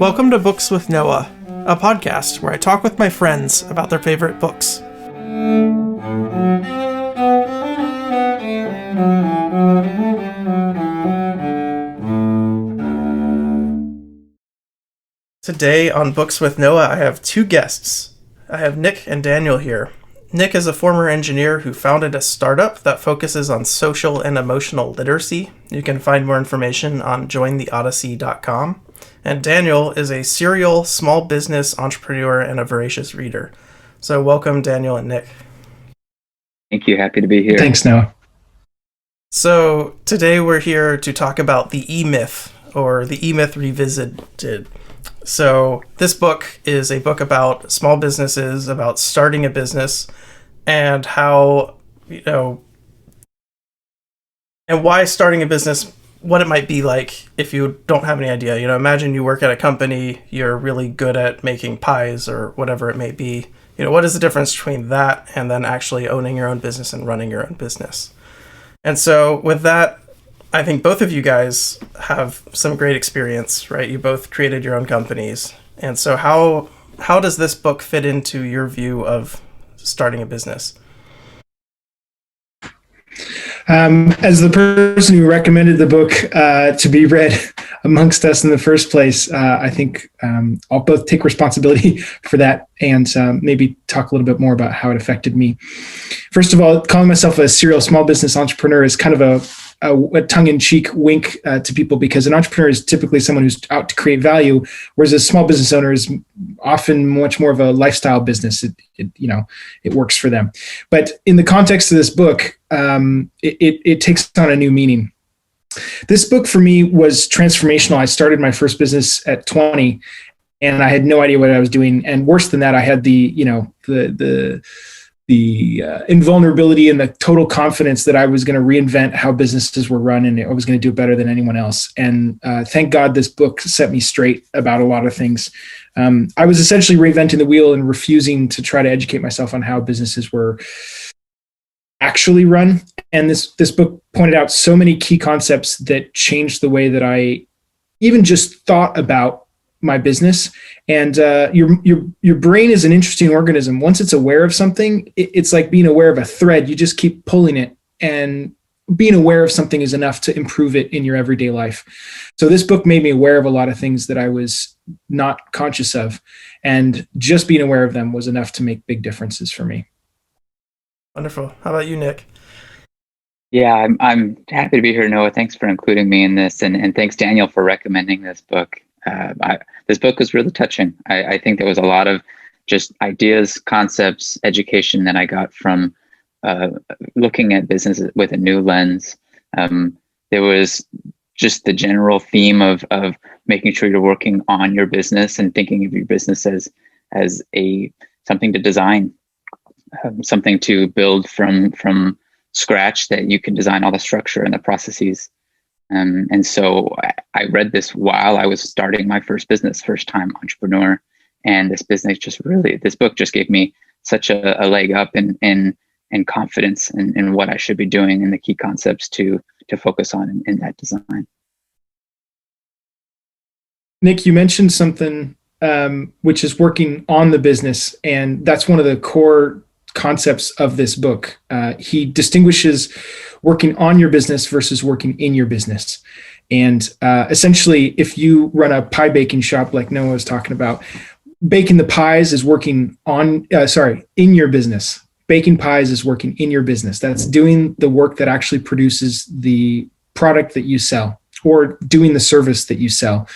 Welcome to Books with Noah, a podcast where I talk with my friends about their favorite books. Today on Books with Noah, I have two guests. I have Nick and Daniel here. Nick is a former engineer who founded a startup that focuses on social and emotional literacy. You can find more information on jointheodyssey.com. And Daniel is a serial small business entrepreneur and a voracious reader. So welcome, Daniel and Nick. Thank you. Happy to be here. Thanks, Noah. So today we're here to talk about the E-Myth, or the E-Myth Revisited. So this book is a book about small businesses, about starting a business, and how, and why starting a business, what it might be like if you don't have any idea. Imagine you work at a company, you're really good at making pies or whatever it may be. What is the difference between that and then actually owning your own business and running your own business? And so with that, I think both of you guys have some great experience, right? You both created your own companies. And so how does this book fit into your view of starting a business? As the person who recommended the book to be read amongst us in the first place, I think I'll both take responsibility for that and maybe talk a little bit more about how it affected me. First of all, calling myself a serial small business entrepreneur is kind of a tongue-in-cheek wink to people, because an entrepreneur is typically someone who's out to create value, whereas a small business owner is often much more of a lifestyle business. It works for them. But in the context of this book, it takes on a new meaning. This book for me was transformational. I started my first business at 20, and I had no idea what I was doing. And worse than that, I had the invulnerability and the total confidence that I was going to reinvent how businesses were run, and I was going to do it better than anyone else. And thank God this book set me straight about a lot of things. I was essentially reinventing the wheel and refusing to try to educate myself on how businesses were actually run. And this book pointed out so many key concepts that changed the way that I even just thought about my business. And your brain is an interesting organism. Once it's aware of something, it's like being aware of a thread. You just keep pulling it, and being aware of something is enough to improve it in your everyday life. So this book made me aware of a lot of things that I was not conscious of, and just being aware of them was enough to make big differences for me. Wonderful. How about you, Nick? Yeah, I'm happy to be here, Noah. Thanks for including me in this, and thanks, Daniel, for recommending this book. This book was really touching. I think there was a lot of just ideas, concepts, education that I got from looking at business with a new lens. There was just the general theme of making sure you're working on your business and thinking of your business as something to design, something to build from scratch, that you can design all the structure and the processes. And so I read this while I was starting my first business, first-time entrepreneur. And this book just gave me such a leg up in confidence in what I should be doing and the key concepts to focus on in that design. Nick, you mentioned something which is working on the business, and that's one of the core concepts of this book. He distinguishes working on your business versus working in your business. And essentially, if you run a pie baking shop like Noah was talking about, baking the pies is working in your business. Baking pies is working in your business. That's doing the work that actually produces the product that you sell, or doing the service that you sell.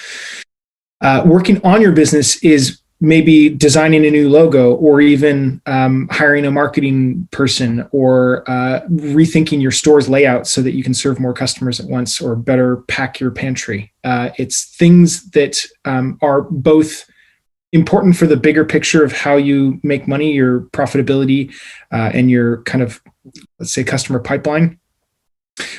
Working on your business is maybe designing a new logo, or even hiring a marketing person, or rethinking your store's layout so that you can serve more customers at once, or better pack your pantry. It's things that are both important for the bigger picture of how you make money, your profitability, and your kind of, let's say, customer pipeline,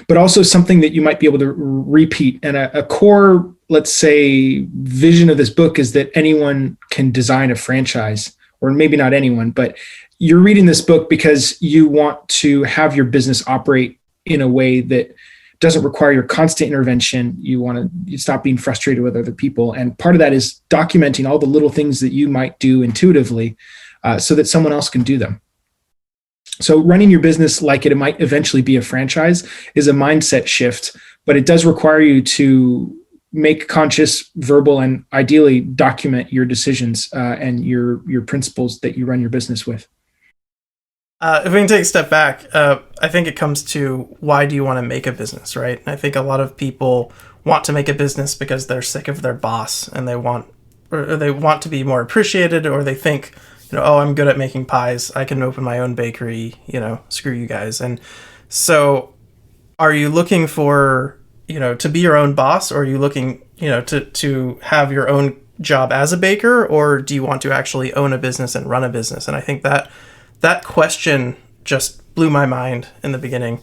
but also something that you might be able to repeat. And a core, let's say, vision of this book is that anyone can design a franchise, or maybe not anyone, but you're reading this book because you want to have your business operate in a way that doesn't require your constant intervention. You stop being frustrated with other people. And part of that is documenting all the little things that you might do intuitively so that someone else can do them. So running your business like it might eventually be a franchise is a mindset shift, but it does require you to make conscious, verbal, and ideally document your decisions and your principles that you run your business with. If we can take a step back, I think it comes to why do you want to make a business, right? And I think a lot of people want to make a business because they're sick of their boss and they want to be more appreciated, or they think, oh, I'm good at making pies, I can open my own bakery, screw you guys. And so are you looking for, to be your own boss, or are you looking, to have your own job as a baker, or do you want to actually own a business and run a business? And I think that question just blew my mind in the beginning.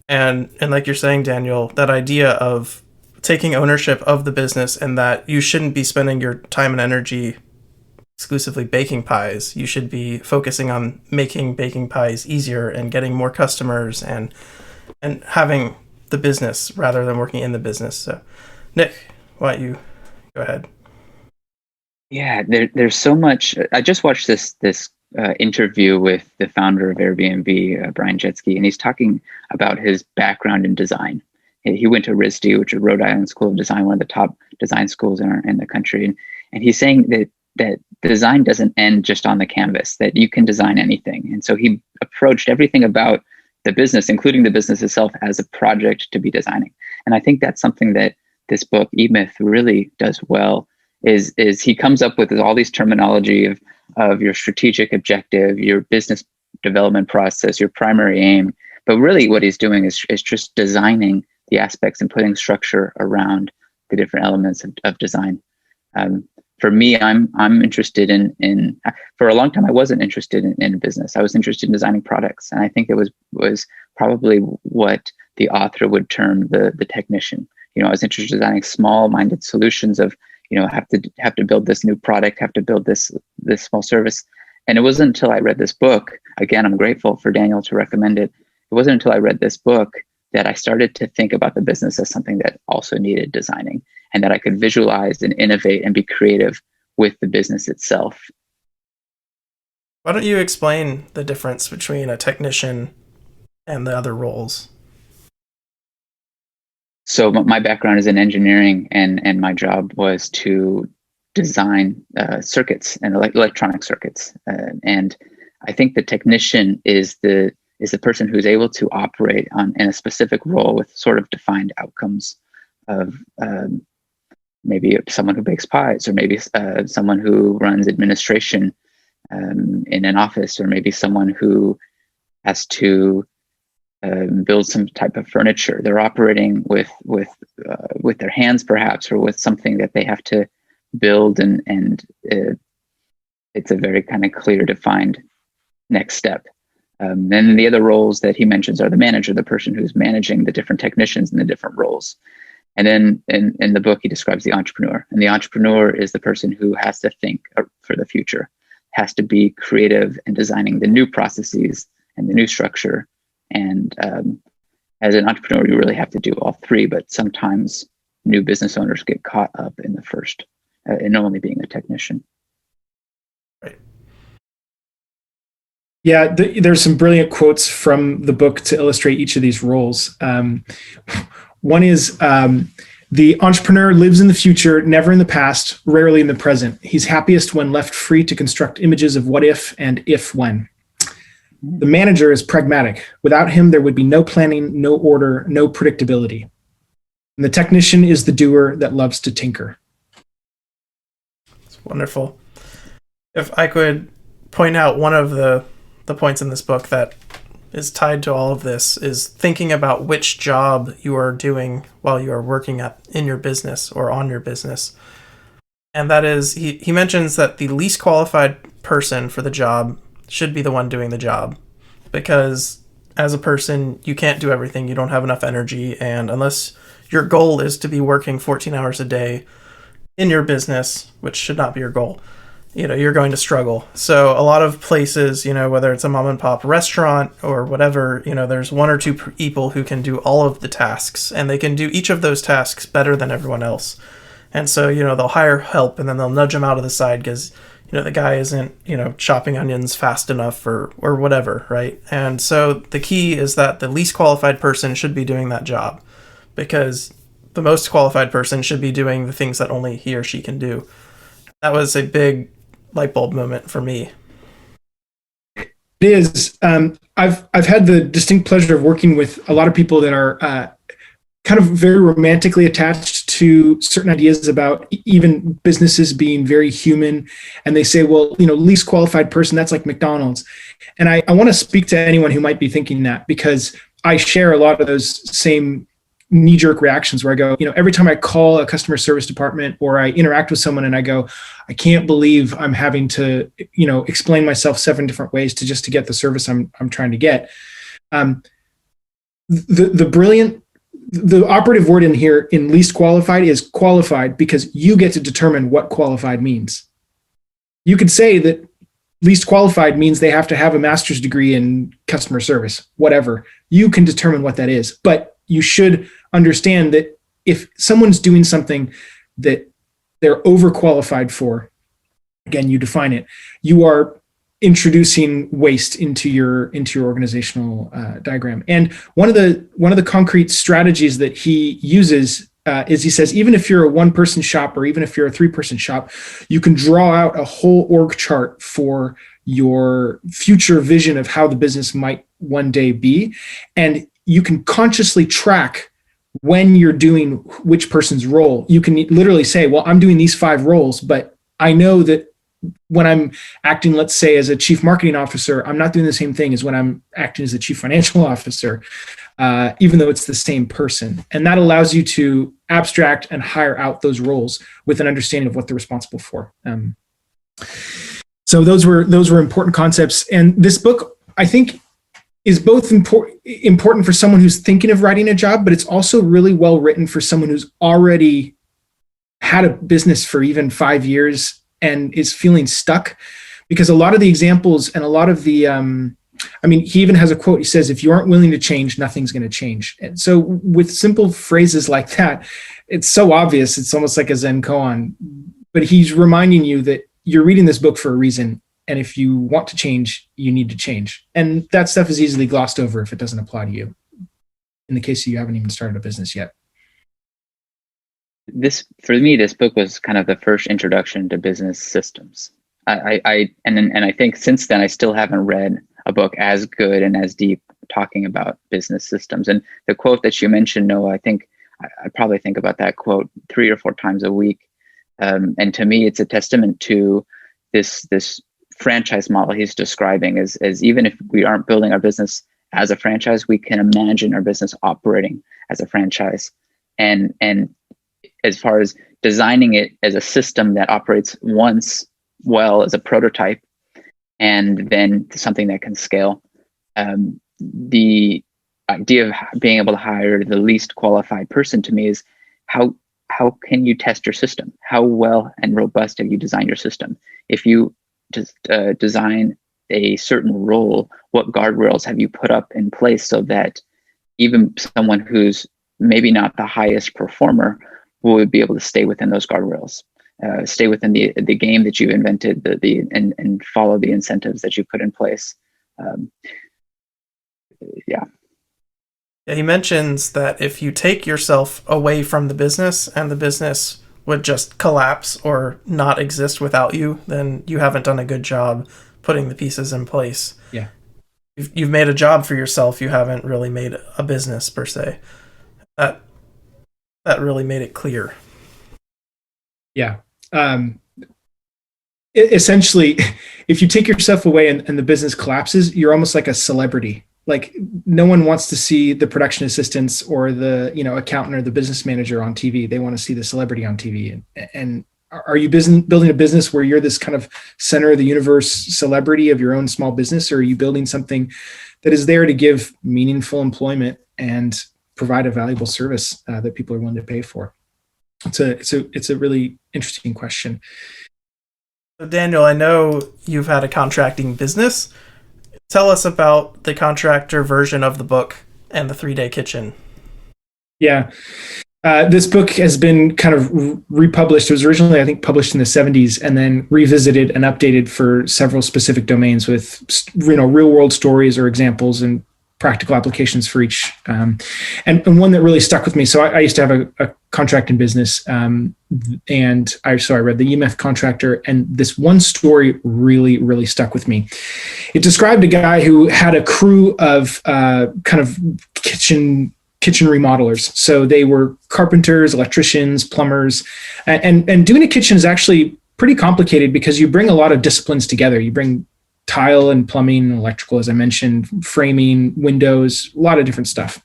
And like you're saying, Daniel, that idea of taking ownership of the business, and that you shouldn't be spending your time and energy exclusively baking pies. You should be focusing on making baking pies easier and getting more customers and having the business rather than working in the business. So, Nick, why don't you go ahead? Yeah, there's so much. I just watched this interview with the founder of Airbnb, Brian Chesky, and he's talking about his background in design. He went to RISD, which is Rhode Island School of Design, one of the top design schools in the country. And he's saying that design doesn't end just on the canvas, that you can design anything. And so he approached everything about the business, including the business itself, as a project to be designing. And I think that's something that this book, E-Myth, really does well, is he comes up with all these terminology of your strategic objective, your business development process, your primary aim. But really what he's doing is just designing the aspects and putting structure around the different elements of design. For me, I'm interested in for a long time, I wasn't interested in business. I was interested in designing products. And I think it was probably what the author would term the technician. I was interested in designing small-minded solutions of, have to build this new product, have to build this small service. And it wasn't until I read this book, again, I'm grateful for Daniel to recommend it. It wasn't until I read this book that I started to think about the business as something that also needed designing, and that I could visualize and innovate and be creative with the business itself. Why don't you explain the difference between a technician and the other roles? So my background is in engineering, and my job was to design circuits and electronic circuits. And I think the technician is the person who's able to operate in a specific role with sort of defined outcomes of maybe someone who bakes pies, or maybe someone who runs administration in an office, or maybe someone who has to build some type of furniture. They're operating with their hands, perhaps, or with something that they have to build, and it's a very kind of clear, defined next step. And the other roles that he mentions are the manager, the person who's managing the different technicians in the different roles. And then in the book, he describes the entrepreneur. And the entrepreneur is the person who has to think for the future, has to be creative in designing the new processes and the new structure. And as an entrepreneur, you really have to do all three, but sometimes new business owners get caught up in the first, in only being a technician. Right. Yeah, there's some brilliant quotes from the book to illustrate each of these roles. One is, the entrepreneur lives in the future, never in the past, rarely in the present. He's happiest when left free to construct images of what if and if when. The manager is pragmatic. Without him, there would be no planning, no order, no predictability. And the technician is the doer that loves to tinker. It's wonderful. If I could point out one of the points in this book that is tied to all of this is thinking about which job you are doing while you are working in your business or on your business. And that is, he mentions that the least qualified person for the job should be the one doing the job, because as a person, you can't do everything. You don't have enough energy. And unless your goal is to be working 14 hours a day in your business, which should not be your goal, you're going to struggle. So a lot of places, whether it's a mom and pop restaurant or whatever, there's one or two people who can do all of the tasks, and they can do each of those tasks better than everyone else. And so, they'll hire help, and then they'll nudge them out of the side because, the guy isn't, chopping onions fast enough or whatever, right? And so the key is that the least qualified person should be doing that job, because the most qualified person should be doing the things that only he or she can do. That was a big light bulb moment for me. It is. I've had the distinct pleasure of working with a lot of people that are kind of very romantically attached to certain ideas about even businesses being very human. And they say, well, least qualified person, that's like McDonald's. And I want to speak to anyone who might be thinking that, because I share a lot of those same knee-jerk reactions where I go, every time I call a customer service department or I interact with someone and I go, I can't believe I'm having to, explain myself 7 different ways to get the service I'm trying to get. The operative word in here in least qualified is qualified, because you get to determine what qualified means. You could say that least qualified means they have to have a master's degree in customer service, whatever. You can determine what that is, but you should understand that if someone's doing something that they're overqualified for, again, you define it, you are introducing waste into your organizational diagram. And one of the concrete strategies that he uses is, he says, even if you're a 1-person shop or even if you're a 3-person shop, you can draw out a whole org chart for your future vision of how the business might one day be, and you can consciously track when you're doing which person's role. You can literally say, well, I'm doing these 5 roles, but I know that when I'm acting, let's say, as a chief marketing officer, I'm not doing the same thing as when I'm acting as a chief financial officer, even though it's the same person. And that allows you to abstract and hire out those roles with an understanding of what they're responsible for. So those were important concepts. And this book, I think, is both important for someone who's thinking of writing a job, but it's also really well written for someone who's already had a business for even 5 years and is feeling stuck, because a lot of the examples and a lot of the, he even has a quote. He says, if you aren't willing to change, nothing's going to change. And so with simple phrases like that, it's so obvious. It's almost like a Zen koan, but he's reminding you that you're reading this book for a reason. And if you want to change, you need to change. And that stuff is easily glossed over if it doesn't apply to you, in the case that you haven't even started a business yet. For me, this book was kind of the first introduction to business systems. I think since then I still haven't read a book as good and as deep talking about business systems. And the quote that you mentioned, Noah, I think I probably think about that quote 3 or 4 times a week. And to me, it's a testament to this franchise model he's describing, as even if we aren't building our business as a franchise, we can imagine our business operating as a franchise. And as far as designing it as a system that operates once well as a prototype and then something that can scale, the idea of being able to hire the least qualified person to me is how can you test your system? How well and robust have you designed your system? If you just design a certain role, what guardrails have you put up in place so that even someone who's maybe not the highest performer will be able to stay within those guardrails, stay within the game that you've invented, and follow the incentives that you put in place. Yeah, he mentions that if you take yourself away from the business and the business would just collapse or not exist without you, then you haven't done a good job putting the pieces in place. Yeah. You've made a job for yourself. You haven't really made a business per se. That really made it clear. Yeah. Essentially, if you take yourself away and the business collapses, you're almost like a celebrity. Like, no one wants to see the production assistants or the accountant or the business manager on TV. They want to see the celebrity on TV. And are you building a business where you're this kind of center of the universe celebrity of your own small business, or are you building something that is there to give meaningful employment and provide a valuable service that people are willing to pay for? It's a really interesting question. So Daniel, I know you've had a contracting business. Tell us about the contractor version of the book and the 3-day kitchen. Yeah. This book has been kind of republished. It was originally, I think, published in the 70s and then revisited and updated for several specific domains with, real world stories or examples and practical applications for each. And one that really stuck with me. So I used to have a contracting business, and I read the E-Myth Contractor, and this one story really, really stuck with me. It described a guy who had a crew of kind of kitchen remodelers. So they were carpenters, electricians, plumbers, and doing a kitchen is actually pretty complicated because you bring a lot of disciplines together. You bring tile and plumbing, electrical, as I mentioned, framing, windows, a lot of different stuff.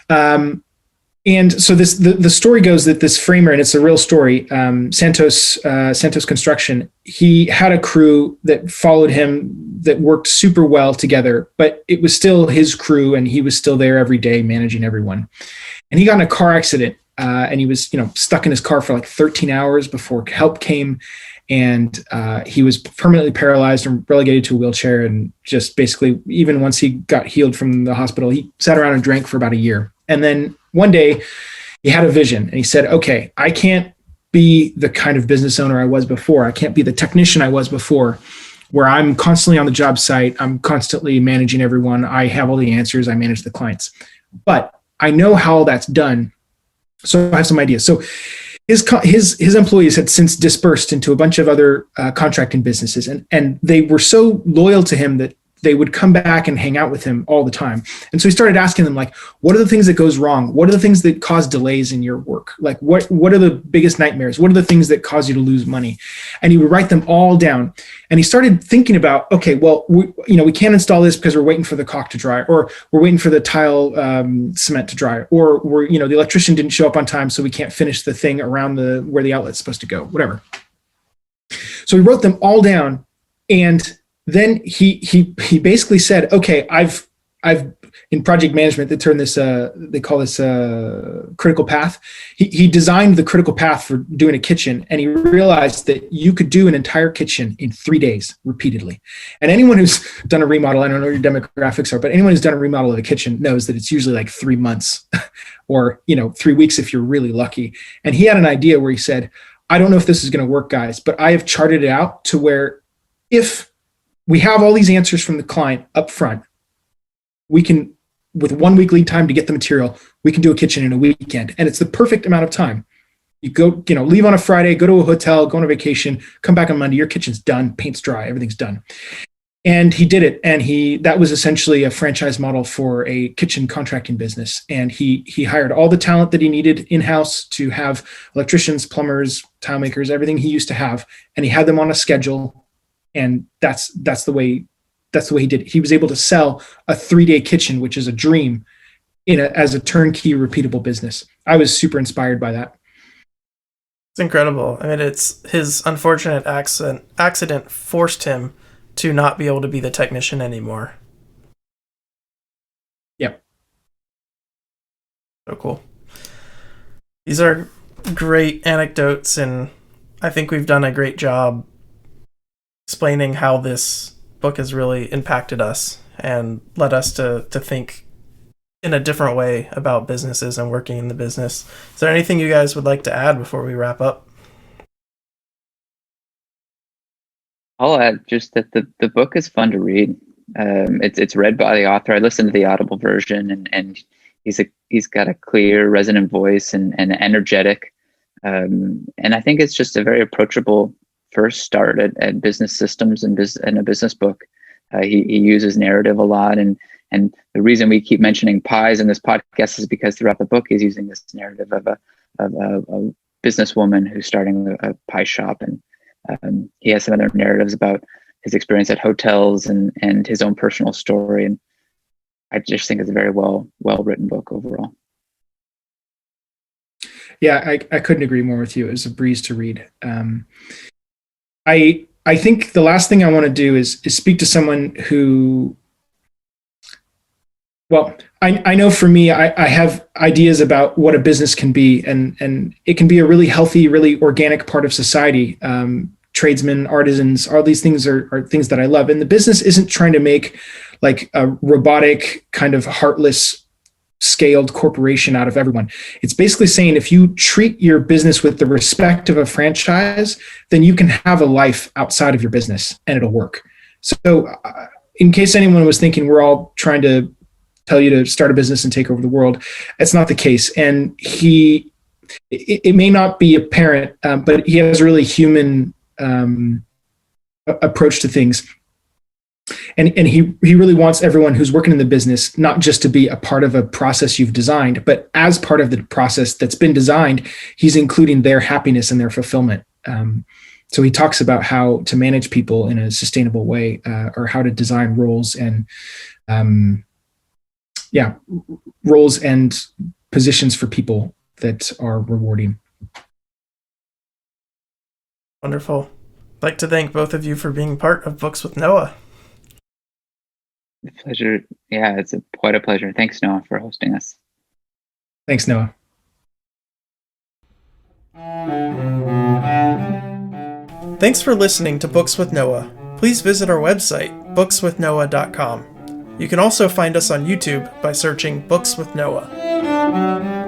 And so the story goes that this framer, and it's a real story, Santos Construction, he had a crew that followed him that worked super well together, but it was still his crew and he was still there every day managing everyone. And he got in a car accident, and he was, stuck in his car for like 13 hours before help came. And he was permanently paralyzed and relegated to a wheelchair. And just basically, even once he got healed from the hospital, he sat around and drank for about a year. And then one day he had a vision and he said, okay, I can't be the kind of business owner I was before. I can't be the technician I was before, where I'm constantly on the job site. I'm constantly managing everyone. I have all the answers. I manage the clients. But I know how that's done. So I have some ideas. So his employees had since dispersed into a bunch of other contracting businesses, and they were so loyal to him that they would come back and hang out with him all the time. And so he started asking them, like, what are the things that goes wrong? What are the things that cause delays in your work? Like, what are the biggest nightmares? What are the things that cause you to lose money? And he would write them all down. And he started thinking about, okay, well, we can't install this because we're waiting for the caulk to dry, or we're waiting for the tile cement to dry, or the electrician didn't show up on time, so we can't finish the thing around where the outlet's supposed to go, whatever. So he wrote them all down, and then he basically said, okay, I've in project management, they term this, they call this critical path. He designed the critical path for doing a kitchen, and he realized that you could do an entire kitchen in 3 days repeatedly. And anyone who's done a remodel, I don't know what your demographics are, but anyone who's done a remodel of a kitchen knows that it's usually like 3 months or 3 weeks if you're really lucky. And he had an idea where he said, I don't know if this is going to work, guys, but I have charted it out to where if we have all these answers from the client up front, we can, with 1 week lead time to get the material, we can do a kitchen in a weekend. And it's the perfect amount of time. You go, leave on a Friday, go to a hotel, go on a vacation, come back on Monday, your kitchen's done, paint's dry, everything's done. And he did it. And that was essentially a franchise model for a kitchen contracting business. And he hired all the talent that he needed in-house to have electricians, plumbers, tile makers, everything he used to have. And he had them on a schedule. And that's the way he did it. He was able to sell a 3-day kitchen, which is a dream, as a turnkey, repeatable business. I was super inspired by that. It's incredible. I mean, it's his unfortunate accident forced him to not be able to be the technician anymore. Yep. So cool. These are great anecdotes, and I think we've done a great job explaining how this book has really impacted us and led us to think in a different way about businesses and working in the business. Is there anything you guys would like to add before we wrap up? I'll add just that the book is fun to read. It's read by the author. I listened to the Audible version, and he's got a clear, resonant voice and energetic. And I think it's just a very approachable first start at business systems and a business book. He uses narrative a lot, and the reason we keep mentioning pies in this podcast is because throughout the book he's using this narrative of a businesswoman who's starting a pie shop, and he has some other narratives about his experience at hotels and his own personal story. And I just think it's a very well written book overall. Yeah, I couldn't agree more with you. It was a breeze to read. I think the last thing I want to do is speak to someone who, well, I know for me, I have ideas about what a business can be, and it can be a really healthy, really organic part of society, tradesmen, artisans. All these things are things that I love. And the business isn't trying to make like a robotic kind of heartless scaled corporation out of everyone. It's basically saying if you treat your business with the respect of a franchise, then you can have a life outside of your business and it'll work. So in case anyone was thinking we're all trying to tell you to start a business and take over the world, that's not the case. And it may not be apparent, but he has a really human approach to things. And he really wants everyone who's working in the business not just to be a part of a process you've designed, but as part of the process that's been designed, he's including their happiness and their fulfillment. So he talks about how to manage people in a sustainable way, or how to design roles and roles and positions for people that are rewarding. Wonderful. I'd like to thank both of you for being part of Books with Noah. Pleasure. Yeah, it's quite a pleasure. Thanks, Noah, for hosting us. Thanks, Noah. Thanks for listening to Books with Noah. Please visit our website, bookswithnoah.com. You can also find us on YouTube by searching Books with Noah.